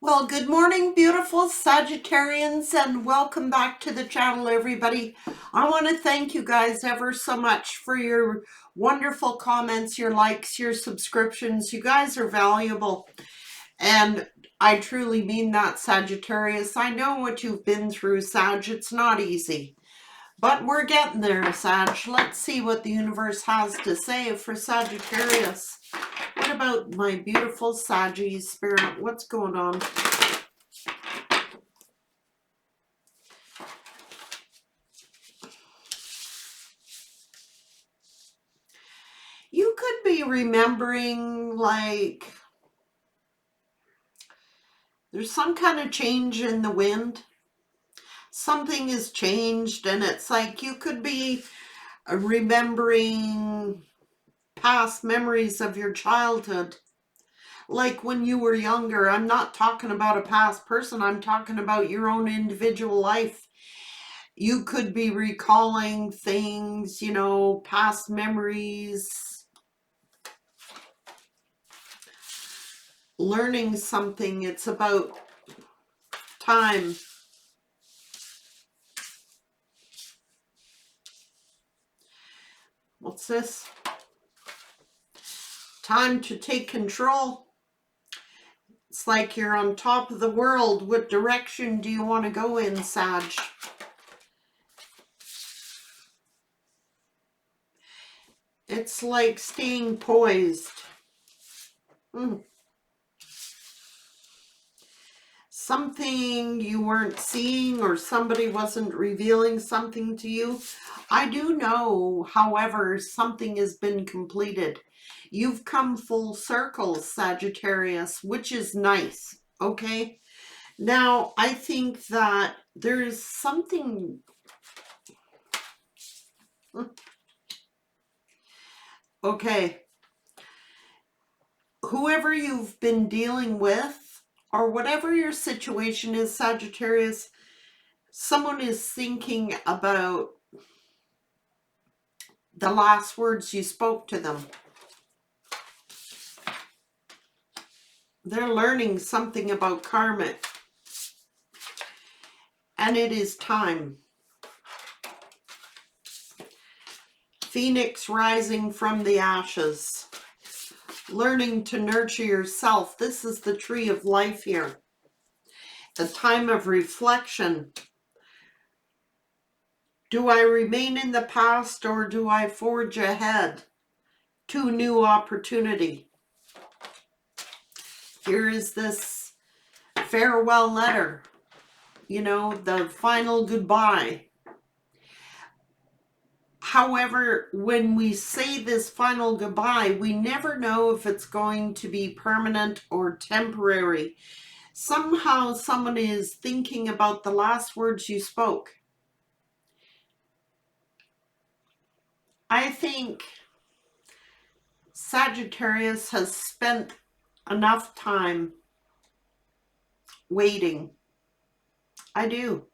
Well, good morning, beautiful Sagittarians, and welcome back to the channel, everybody. I want to thank you guys ever so much for your wonderful comments, your likes, your subscriptions. You guys are valuable, and I truly mean that, Sagittarius. I know what you've been through, Sag. It's not easy, but we're getting there, Sag. Let's see what the universe has to say for Sagittarius. What about my beautiful Saggy spirit? What's going on? You could be remembering, like, there's some kind of change in the wind. Something has changed, and it's like you could be remembering past memories of your childhood. Like when you were younger. I'm not talking about a past person. I'm talking about your own individual life. You could be recalling things, past memories, learning something. It's about time. What's this? Time to take control. It's like you're on top of the world. What direction do you want to go in, Sag? It's like staying poised. Something you weren't seeing, or somebody wasn't revealing something to you. I do know, however, something has been completed. You've come full circle, Sagittarius, which is nice, okay? Now, I think that there's something... Okay. Whoever you've been dealing with, or whatever your situation is, Sagittarius, someone is thinking about the last words you spoke to them. They're learning something about karmic. And it is time. Phoenix rising from the ashes. Learning to nurture yourself. This is the tree of life here. The time of reflection. Do I remain in the past, or do I forge ahead to new opportunity? Here is this farewell letter, the final goodbye. However, when we say this final goodbye, we never know if it's going to be permanent or temporary. Somehow someone is thinking about the last words you spoke. I think Sagittarius has spent enough time waiting. I do.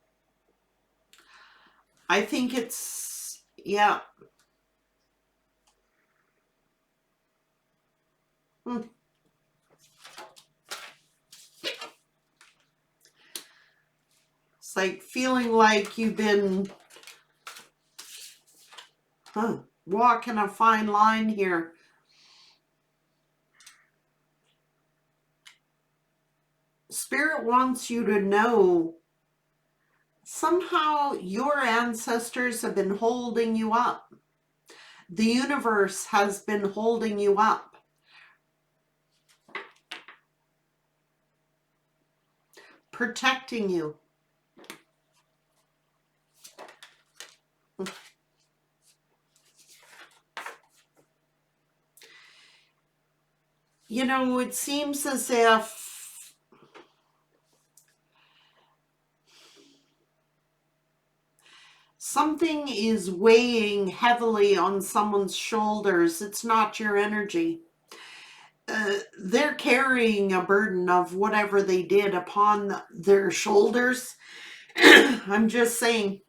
I think it's, yeah. It's like feeling like you've been walking a fine line here. Spirit wants you to know somehow your ancestors have been holding you up. The universe has been holding you up. Protecting you. It seems as if something is weighing heavily on someone's shoulders. It's not your energy. They're carrying a burden of whatever they did upon their shoulders. I'm just saying,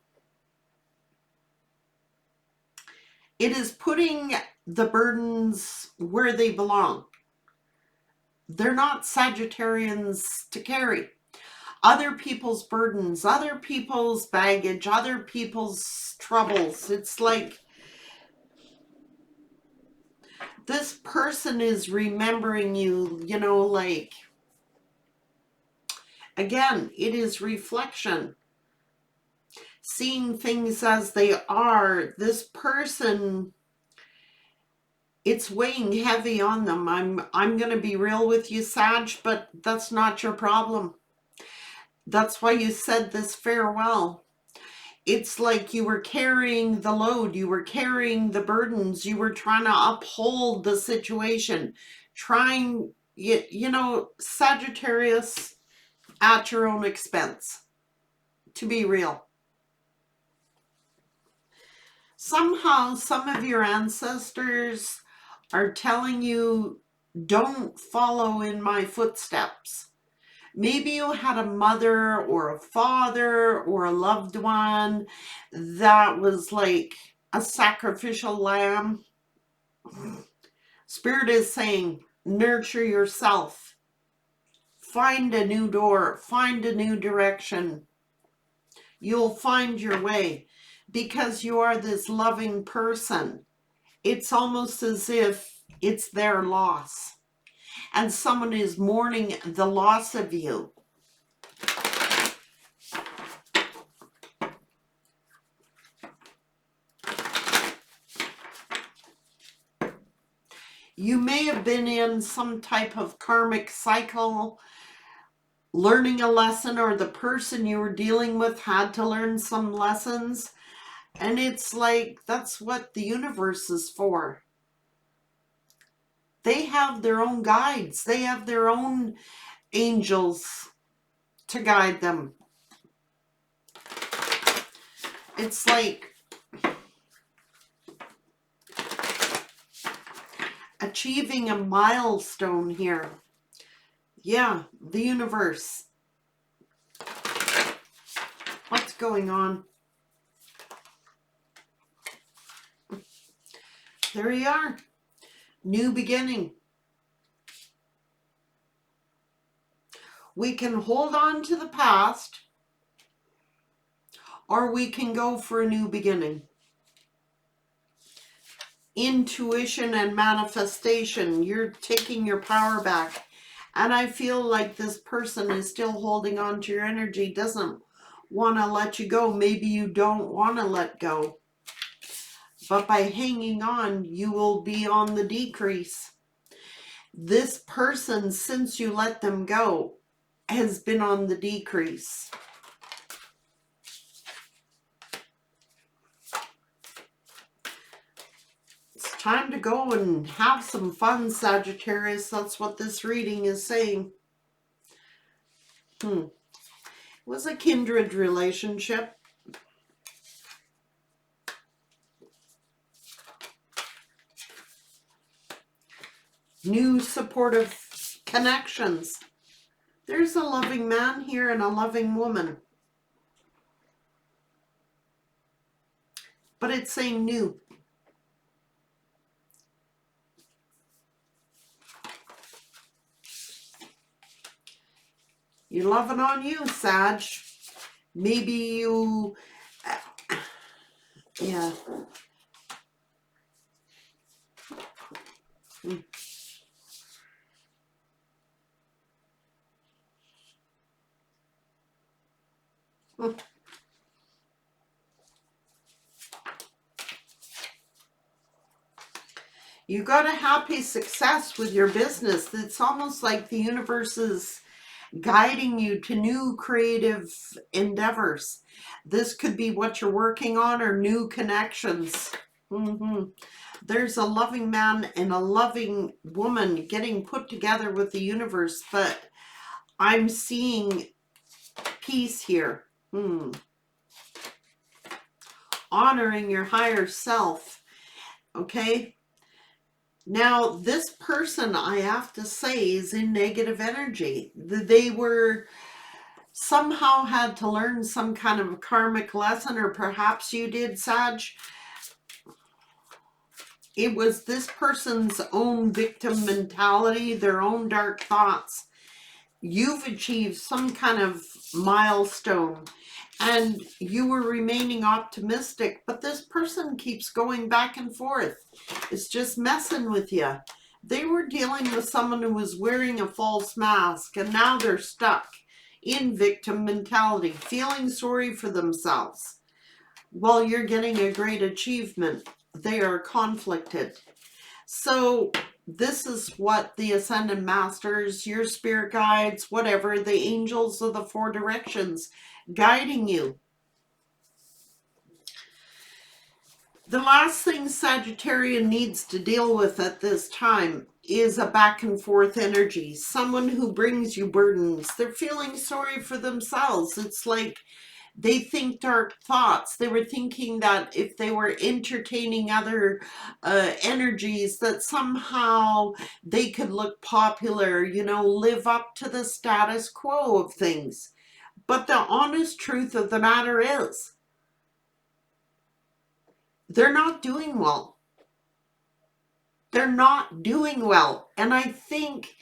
it is putting the burdens where they belong. they're not Sagittarians to carry other people's burdens, other people's baggage, other people's troubles. It's like this person is remembering you, you know, like, again, it is reflection. Seeing things as they are. This person, it's weighing heavy on them. I'm going to be real with you, Sag, but that's not your problem. That's why you said this farewell. It's like you were carrying the load, you were carrying the burdens, you were trying to uphold the situation, trying, you know, Sagittarius, at your own expense, to be real. Somehow, some of your ancestors are telling you, don't follow in my footsteps. Maybe you had a mother or a father or a loved one that was like a sacrificial lamb. Spirit is saying, nurture yourself. Find a new door. Find a new direction. You'll find your way because you are this loving person. It's almost as if it's their loss. And someone is mourning the loss of you. You may have been in some type of karmic cycle, learning a lesson, or the person you were dealing with had to learn some lessons. And it's like, that's what the universe is for. They have their own guides. They have their own angels to guide them. It's like achieving a milestone here. Yeah, the universe. What's going on? There you are. New beginning. We can hold on to the past, or we can go for a new beginning. Intuition and manifestation. You're taking your power back. And I feel like this person is still holding on to your energy, doesn't want to let you go. Maybe you don't want to let go. But by hanging on, you will be on the decrease. This person, since you let them go, has been on the decrease. It's time to go and have some fun, Sagittarius. That's what this reading is saying. It was a kindred relationship. New supportive connections. There's a loving man here and a loving woman. But it's saying new. You're loving on you, Sag. Maybe you... yeah. You got a happy success with your business. It's almost like the universe is guiding you to new creative endeavors. This could be what you're working on or new connections. There's a loving man and a loving woman getting put together with the universe, but I'm seeing peace here. Honoring your higher self. Okay? Now, this person, I have to say, is in negative energy. They were somehow had to learn some kind of karmic lesson, or perhaps you did, Sag. It was this person's own victim mentality, their own dark thoughts. You've achieved some kind of milestone and you were remaining optimistic, but this person keeps going back and forth. It's just messing with you. They were dealing with someone who was wearing a false mask, and now they're stuck in victim mentality, feeling sorry for themselves. While you're getting a great achievement, they are conflicted. So this is what the Ascended Masters, your spirit guides, whatever, the angels of the four directions guiding you. The last thing Sagittarian needs to deal with at this time is a back and forth energy. Someone who brings you burdens. They're feeling sorry for themselves. It's like they think dark thoughts. They were thinking that if they were entertaining other energies, that somehow they could look popular, you know, live up to the status quo of things. But the honest truth of the matter is, they're not doing well. They're not doing well. And I think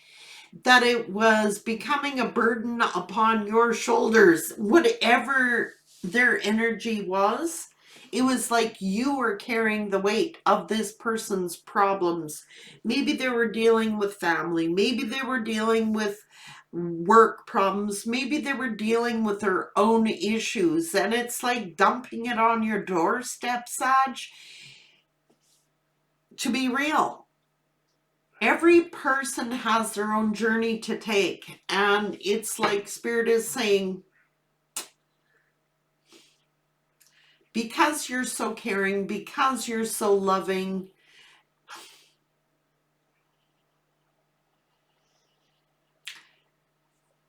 that it was becoming a burden upon your shoulders. Whatever their energy was, it was like you were carrying the weight of this person's problems. Maybe they were dealing with family. Maybe they were dealing with work problems. Maybe they were dealing with their own issues. And it's like dumping it on your doorstep, Sag. To be real, every person has their own journey to take, and it's like Spirit is saying, because you're so caring, because you're so loving,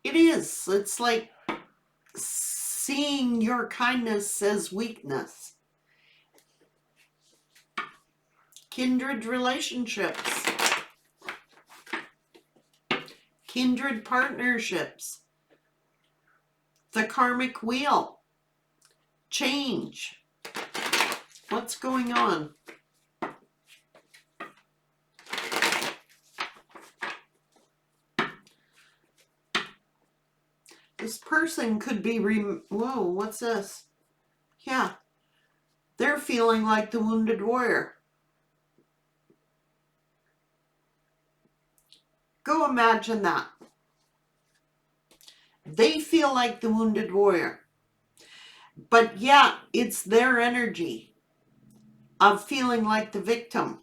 it's like seeing your kindness as weakness. Kindred relationships, kindred partnerships, the karmic wheel, change. What's going on? This person could be, whoa, what's this? Yeah, they're feeling like the wounded warrior. Go imagine that. They feel like the wounded warrior. But yeah, it's their energy of feeling like the victim.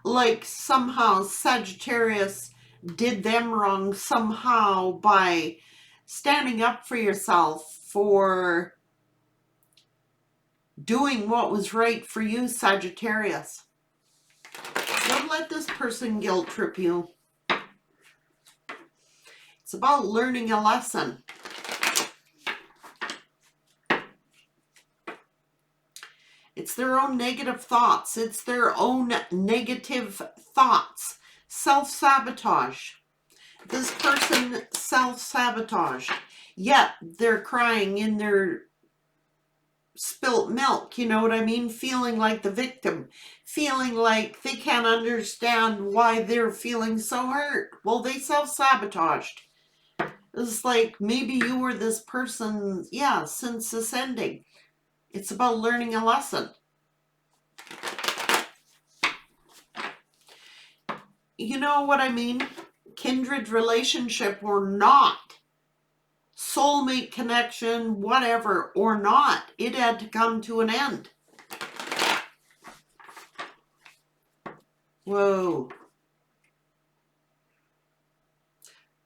Like somehow Sagittarius did them wrong somehow by standing up for yourself, for doing what was right for you, Sagittarius. Don't let this person guilt trip you. It's about learning a lesson. It's their own negative thoughts. It's their own negative thoughts. Self-sabotage. This person self-sabotaged. Yet they're crying in their spilt milk. You know what I mean? Feeling like the victim. Feeling like they can't understand why they're feeling so hurt. Well, they self-sabotaged. It's like maybe you were this person, yeah, since ascending. It's about learning a lesson. You know what I mean? Kindred relationship or not. Soulmate connection, whatever, or not. It had to come to an end. Whoa.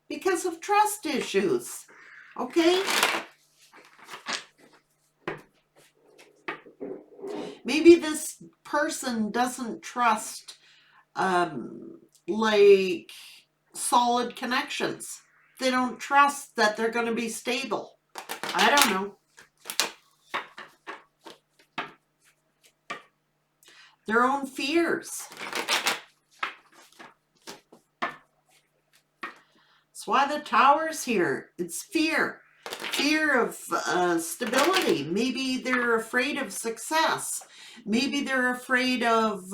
Because of trust issues. Okay? Maybe this person doesn't trust like solid connections. They don't trust that they're going to be stable. I don't know. Their own fears. That's why the Tower's here. It's fear. Fear of stability. Maybe they're afraid of success. Maybe they're afraid of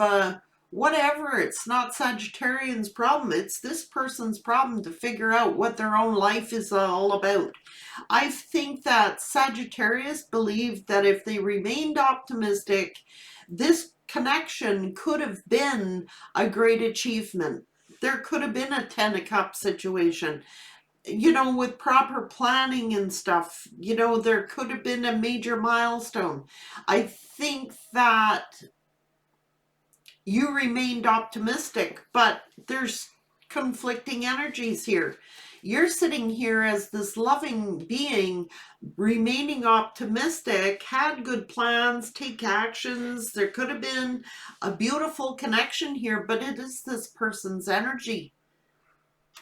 whatever. It's not Sagittarian's problem. It's this person's problem to figure out what their own life is all about. I think that Sagittarius believed that if they remained optimistic, this connection could have been a great achievement. There could have been a 10 of Cups situation. You know, with proper planning and stuff, you know, there could have been a major milestone. I think that you remained optimistic, but there's conflicting energies here. You're sitting here as this loving being, remaining optimistic, had good plans, take actions. There could have been a beautiful connection here, but it is this person's energy.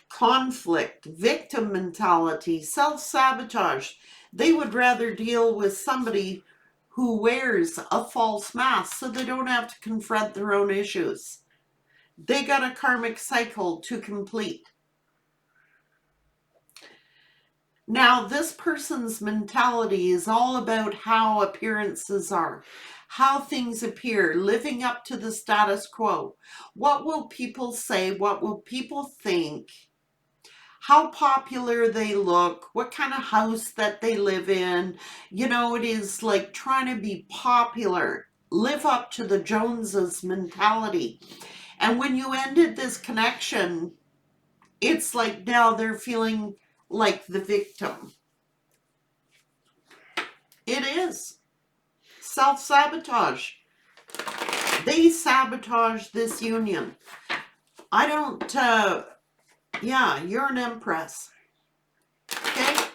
Conflict, victim mentality, self-sabotage. They would rather deal with somebody who wears a false mask so they don't have to confront their own issues. They got a karmic cycle to complete. Now, this person's mentality is all about how appearances are, how things appear, living up to the status quo. What will people say? What will people think? How popular they look, what kind of house that they live in. You know, it is like trying to be popular, live up to the Joneses mentality. And when you ended this connection, it's like now they're feeling like the victim. It is self-sabotage. They sabotage this union. I don't, yeah, you're an Empress. Okay?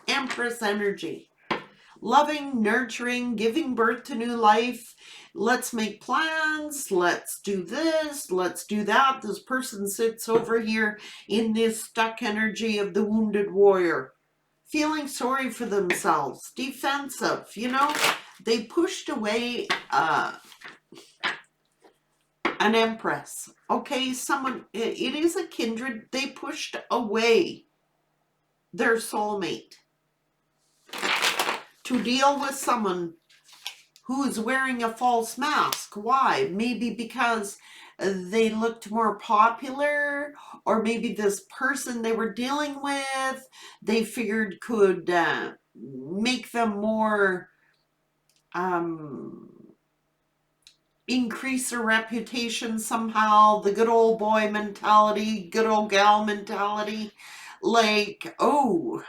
Empress energy. Loving, nurturing, giving birth to new life. Let's make plans. Let's do this. Let's do that. This person sits over here in this stuck energy of the wounded warrior. Feeling sorry for themselves. Defensive, you know. They pushed away an Empress. Okay, someone, it is a kindred. They pushed away their soulmate to deal with someone who is wearing a false mask. Why? Maybe because they looked more popular, or maybe this person they were dealing with, they figured could make them more, increase their reputation somehow. The good old boy mentality, good old gal mentality. Like, oh,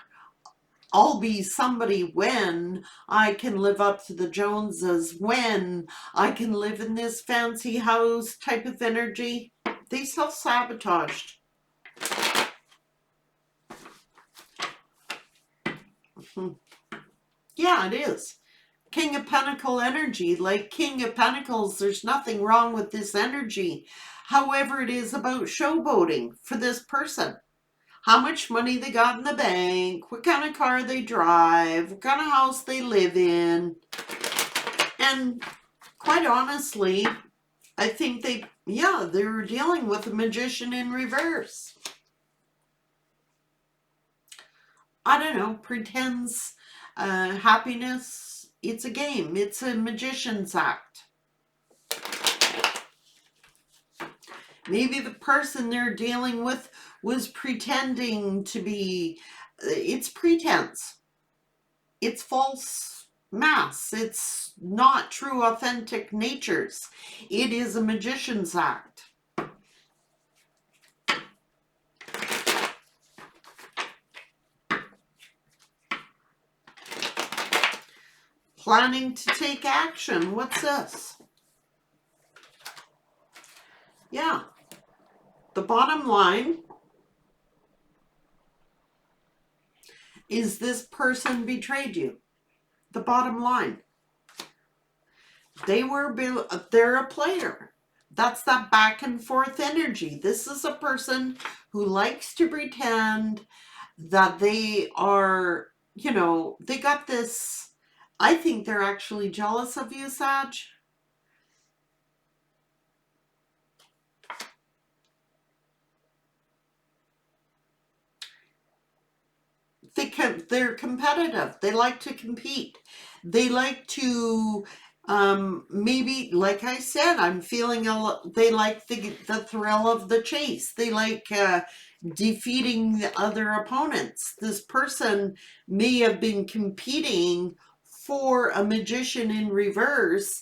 I'll be somebody when I can live up to the Joneses, when I can live in this fancy house type of energy. They self-sabotaged. Yeah, it is. King of Pentacle energy. Like King of Pentacles, there's nothing wrong with this energy. However, it is about showboating for this person. How much money they got in the bank, what kind of car they drive, what kind of house they live in. And quite honestly, I think they were dealing with a magician in reverse. I don't know, pretends happiness. It's a game. It's a magician's act. Maybe the person they're dealing with was pretending to be, it's pretense. It's false masks. It's not true, authentic natures. It is a magician's act. Planning to take action. What's this? Yeah. The bottom line is this person betrayed you. The bottom line. They're a player. That's that back and forth energy. This is a person who likes to pretend that they are, you know, they got this. I think they're actually jealous of you, Sag. They're competitive. They like to compete. They like to Maybe, like I said, I'm feeling they like the thrill of the chase. They like defeating the other opponents. This person may have been competing for a magician in reverse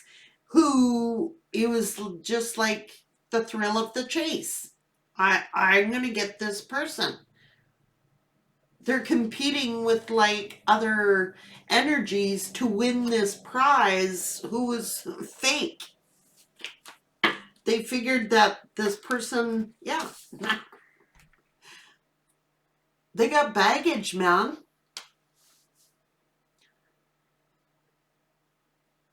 who it was just like the thrill of the chase. I'm gonna get this person. They're competing with like other energies to win this prize who is fake. They figured that this person, yeah, they got baggage, man,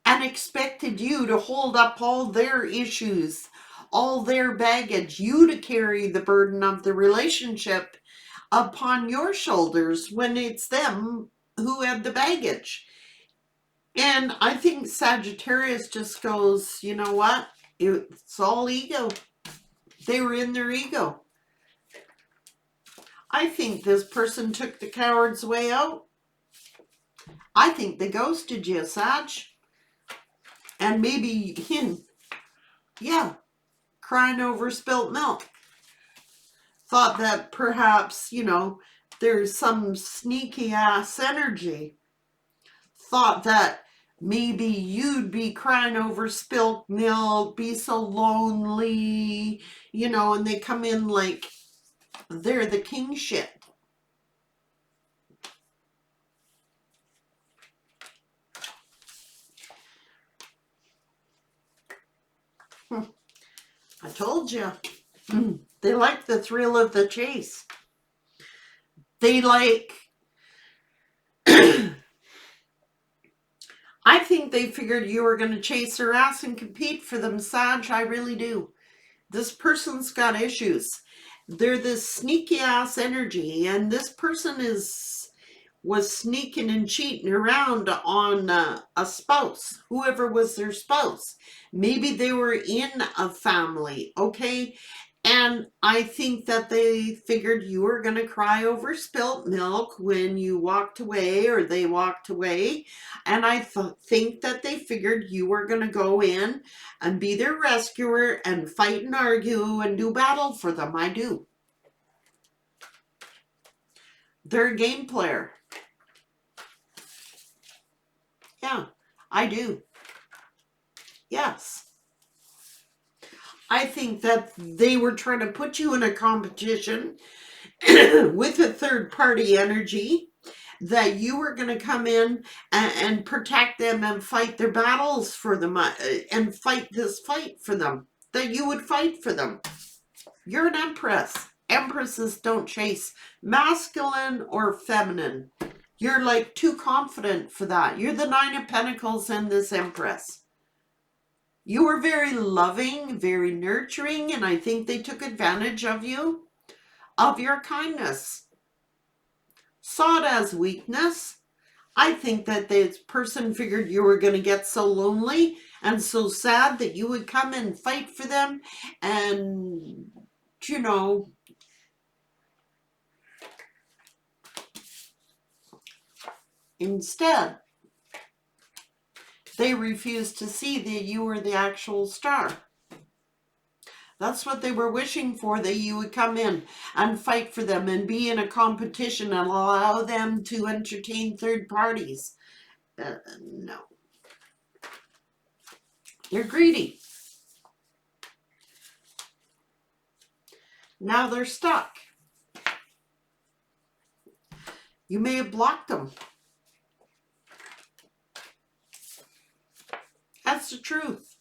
and expected you to hold up all their issues, all their baggage, you to carry the burden of the relationship upon your shoulders when it's them who had the baggage. And I think Sagittarius just goes, you know what? It's all ego. They were in their ego. I think this person took the coward's way out. I think they ghosted you, Sag. And maybe him, yeah, crying over spilt milk. Thought that perhaps, there's some sneaky ass energy. Thought that maybe you'd be crying over spilt milk, be so lonely, and they come in like they're the king shit. I told you. They like the thrill of the chase. They like... I think they figured you were going to chase their ass and compete for them, Sag. I really do. This person's got issues. They're this sneaky ass energy, and this person was sneaking and cheating around on a spouse, whoever was their spouse. Maybe they were in a family, okay? And I think that they figured you were going to cry over spilt milk when you walked away or they walked away. And I think that they figured you were going to go in and be their rescuer and fight and argue and do battle for them. I do. They're a game player. Yeah, I do. Yes. I think that they were trying to put you in a competition with a third party energy, that you were going to come in and protect them and fight their battles for them and fight this fight for them, that you would fight for them. You're an empress. Empresses don't chase, masculine or feminine. You're like too confident for that. You're the 9 of Pentacles in this empress. You were very loving, very nurturing, and I think they took advantage of you, of your kindness. Saw it as weakness. I think that this person figured you were going to get so lonely and so sad that you would come and fight for them and, instead, they refused to see that you were the actual star. That's what they were wishing for, that you would come in and fight for them and be in a competition and allow them to entertain third parties. No. They're greedy. Now they're stuck. You may have blocked them. That's the truth.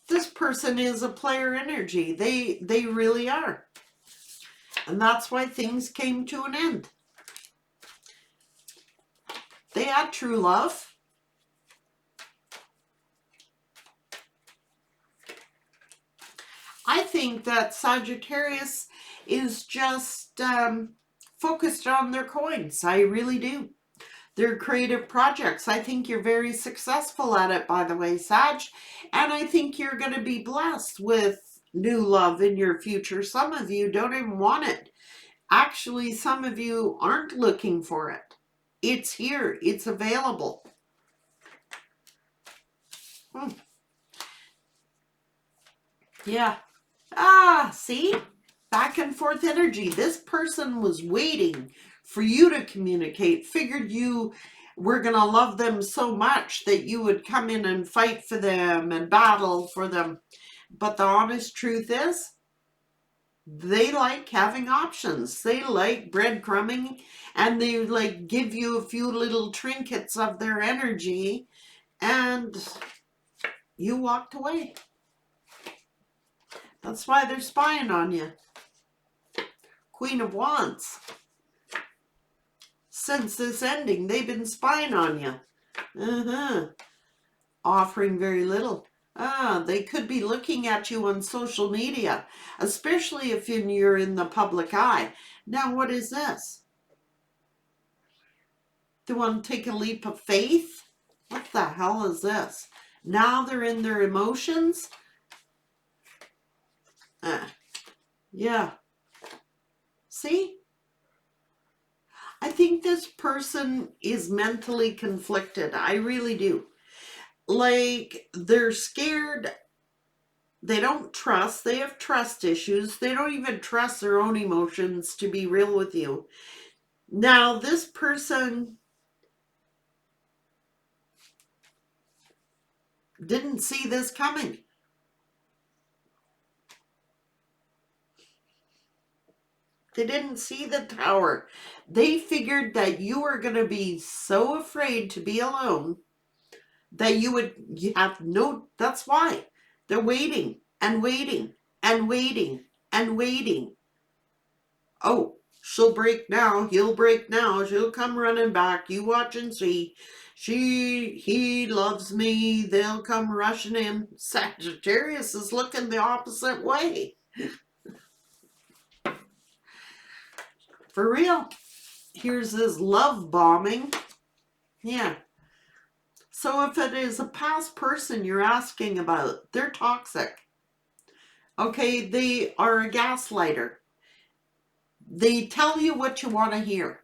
This person is a player energy. They really are. And that's why things came to an end. They had true love. I think that Sagittarius is just focused on their coins. I really do. Their creative projects. I think you're very successful at it, by the way, Sag. And I think you're going to be blessed with new love in your future. Some of you don't even want it. Actually, some of you aren't looking for it. It's here. It's available. Hmm. Yeah. Ah, see? Back and forth energy. This person was waiting for you to communicate, figured you were going to love them so much that you would come in and fight for them and battle for them. But the honest truth is, they like having options. They like breadcrumbing, and they like give you a few little trinkets of their energy, and you walked away. That's why they're spying on you. Queen of Wands. Since this ending, they've been spying on you. Offering very little. They could be looking at you on social media, especially if you're in the public eye. Now, what is this? They want to take a leap of faith? What the hell is this? Now they're in their emotions? Yeah. See? I think this person is mentally conflicted. I really do. Like, they're scared. They don't trust. They have trust issues. They don't even trust their own emotions, to be real with you. Now, this person didn't see this coming. They didn't see the Tower. They figured that you were going to be so afraid to be alone that you have no, that's why. They're waiting and waiting and waiting and waiting. Oh, she'll break now. He'll break now. She'll come running back. You watch and see. He loves me. They'll come rushing in. Sagittarius is looking the opposite way. For real. Here's this love bombing. Yeah. So if it is a past person you're asking about, they're toxic. Okay, they are a gaslighter. They tell you what you want to hear.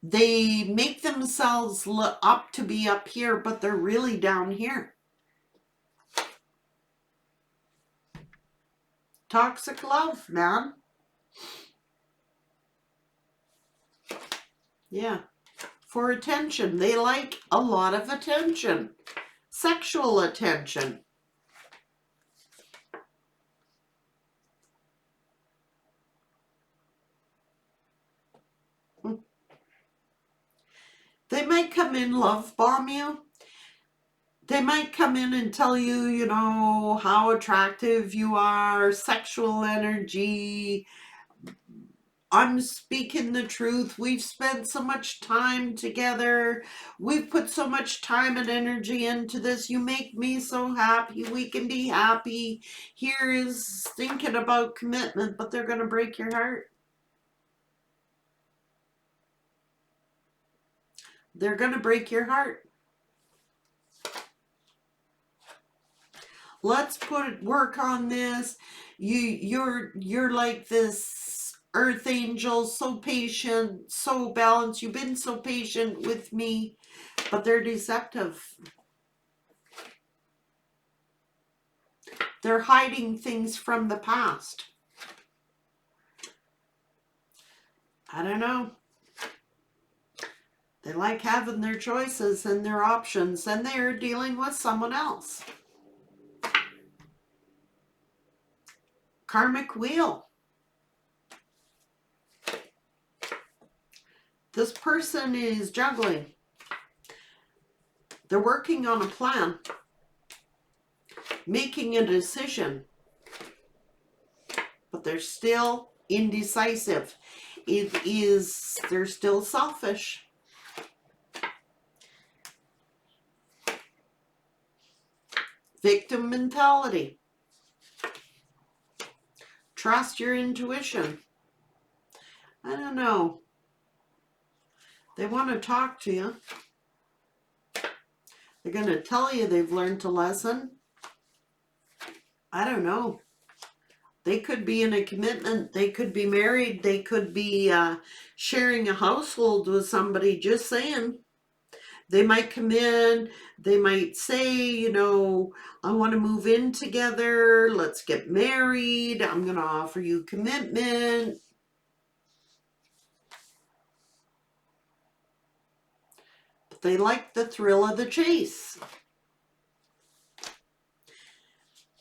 They make themselves look up to be up here, but they're really down here. Toxic love, man. Yeah. For attention. They like a lot of attention. Sexual attention. They might come in, love bomb you. They might come in and tell you, you know, how attractive you are, sexual energy. I'm speaking the truth. We've spent so much time together. We've put so much time and energy into this. You make me so happy. We can be happy. Here is thinking about commitment, but they're going to break your heart. They're going to break your heart. Let's work on this. You're like this earth angel, so patient, so balanced. You've been so patient with me, but they're deceptive. They're hiding things from the past. I don't know. They like having their choices and their options, and they're dealing with someone else. Karmic wheel. This person is juggling. They're working on a plan, making a decision, but they're still indecisive. They're still selfish. Victim mentality. Trust your intuition. I don't know. They want to talk to you. They're going to tell you they've learned a lesson. I don't know. They could be in a commitment. They could be married. They could be sharing a household with somebody. Just saying. They might come in, they might say, you know, I want to move in together, let's get married, I'm going to offer you commitment. But they like the thrill of the chase.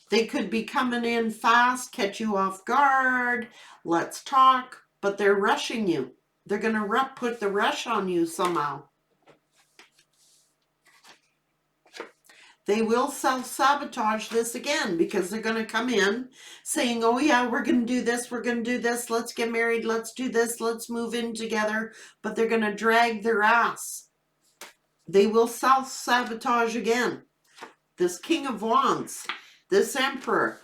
They could be coming in fast, catch you off guard, let's talk, but they're rushing you. They're going to put the rush on you somehow. They will self-sabotage this again because they're going to come in saying, oh yeah, we're going to do this, we're going to do this, let's get married, let's do this, let's move in together, but they're going to drag their ass. They will self-sabotage again. This King of Wands, this Emperor,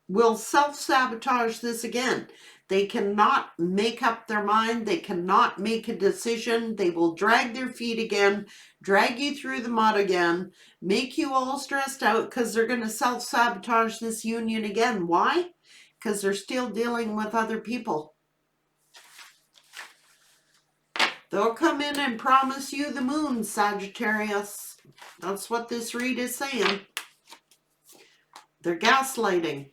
will self-sabotage this again. They cannot make up their mind. They cannot make a decision. They will drag their feet again, drag you through the mud again, make you all stressed out because they're going to self-sabotage this union again. Why? Because they're still dealing with other people. They'll come in and promise you the moon, Sagittarius. That's what this read is saying. They're gaslighting.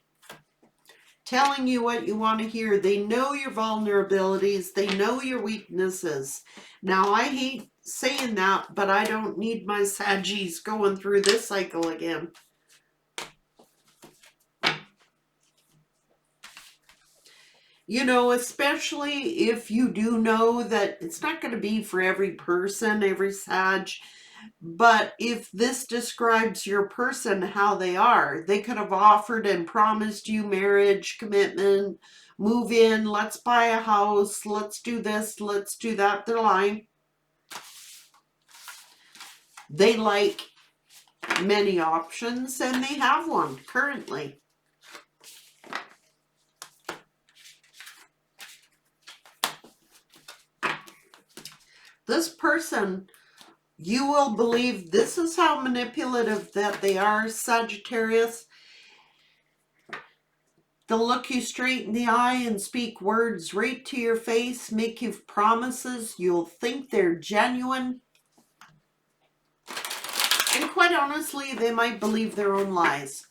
Telling you what you want to hear. They know your vulnerabilities. They know your weaknesses. Now, I hate saying that, but I don't need my Saggies going through this cycle again. You know, especially if you do know that it's not going to be for every person, every Sag. But if this describes your person, how they are, they could have offered and promised you marriage, commitment, move in, let's buy a house, let's do this, let's do that. They're lying. They like many options and they have one currently. This person, you will believe this is how manipulative that they are, Sagittarius. They'll look you straight in the eye and speak words right to your face, make you promises. You'll think they're genuine. And quite honestly, they might believe their own lies.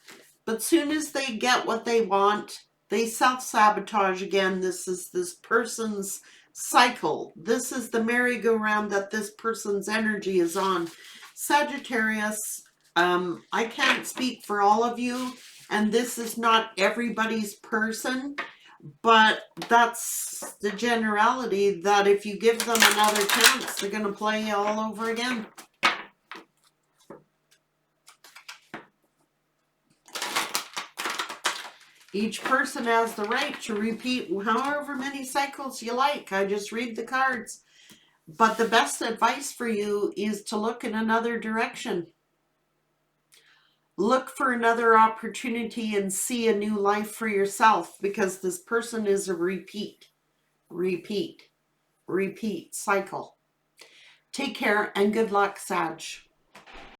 But soon as they get what they want, they self-sabotage again. This is this person's cycle. This is the merry-go-round that this person's energy is on. Sagittarius, I can't speak for all of you, and this is not everybody's person, but that's the generality, that if you give them another chance, they're going to play you all over again. Each person has the right to repeat however many cycles you like. I just read the cards. But the best advice for you is to look in another direction. Look for another opportunity and see a new life for yourself, because this person is a repeat cycle. Take care and good luck, Sag.